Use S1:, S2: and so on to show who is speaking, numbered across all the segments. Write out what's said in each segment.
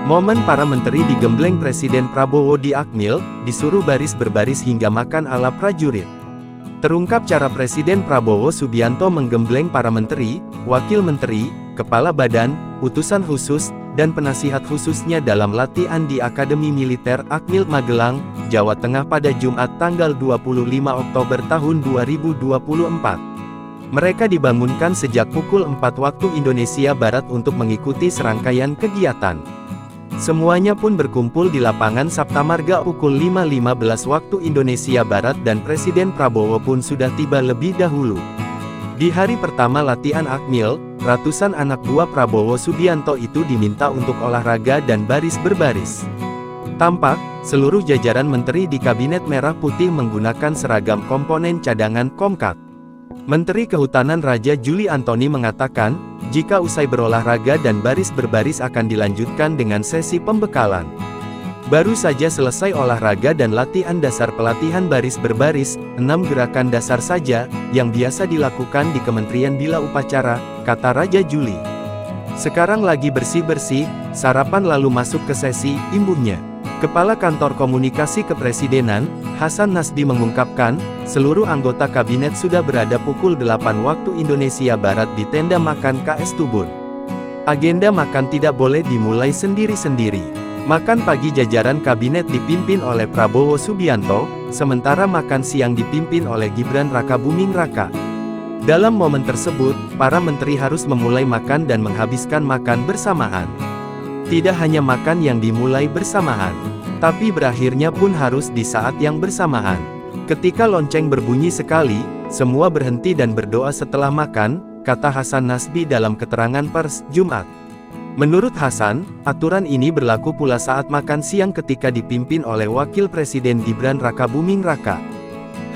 S1: Momen para menteri digembleng Presiden Prabowo di Akmil, disuruh baris berbaris hingga makan ala prajurit. Terungkap cara Presiden Prabowo Subianto menggembleng para menteri, wakil menteri, kepala badan, utusan khusus, dan penasihat khususnya dalam latihan di Akademi Militer Akmil Magelang, Jawa Tengah pada Jumat tanggal 25 Oktober tahun 2024. Mereka dibangunkan sejak pukul 4 waktu Indonesia Barat untuk mengikuti serangkaian kegiatan. Semuanya pun berkumpul di lapangan Saptamarga pukul 5.15 waktu Indonesia Barat dan Presiden Prabowo pun sudah tiba lebih dahulu. Di hari pertama latihan Akmil, ratusan anak buah Prabowo Subianto itu diminta untuk olahraga dan baris berbaris. Tampak, seluruh jajaran menteri di Kabinet Merah Putih menggunakan seragam komponen cadangan Komkat. Menteri Kehutanan Raja Juli Antoni mengatakan, jika usai berolahraga dan baris berbaris akan dilanjutkan dengan sesi pembekalan. Baru saja selesai olahraga dan latihan dasar pelatihan baris berbaris, 6 gerakan dasar saja, yang biasa dilakukan di Kementerian Bila Upacara, kata Raja Juli. Sekarang lagi bersih-bersih, sarapan lalu masuk ke sesi, imbuhnya. Kepala Kantor Komunikasi Kepresidenan, Hasan Nasbi mengungkapkan, seluruh anggota kabinet sudah berada pukul 8 waktu Indonesia Barat di tenda makan KS Tubun. Agenda makan tidak boleh dimulai sendiri-sendiri. Makan pagi jajaran kabinet dipimpin oleh Prabowo Subianto, sementara makan siang dipimpin oleh Gibran Rakabuming Raka. Dalam momen tersebut, para menteri harus memulai makan dan menghabiskan makan bersamaan. Tidak hanya makan yang dimulai bersamaan, tapi berakhirnya pun harus di saat yang bersamaan. Ketika lonceng berbunyi sekali, semua berhenti dan berdoa setelah makan, kata Hasan Nasbi dalam keterangan pers, Jumat. Menurut Hasan, aturan ini berlaku pula saat makan siang ketika dipimpin oleh Wakil Presiden Gibran Rakabuming Raka.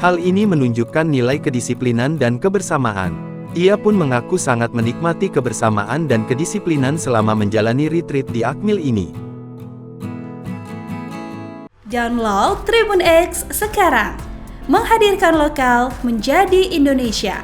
S1: Hal ini menunjukkan nilai kedisiplinan dan kebersamaan. Ia pun mengaku sangat menikmati kebersamaan dan kedisiplinan selama menjalani retreat di Akmil ini.
S2: Download Tribun X sekarang, menghadirkan lokal menjadi Indonesia.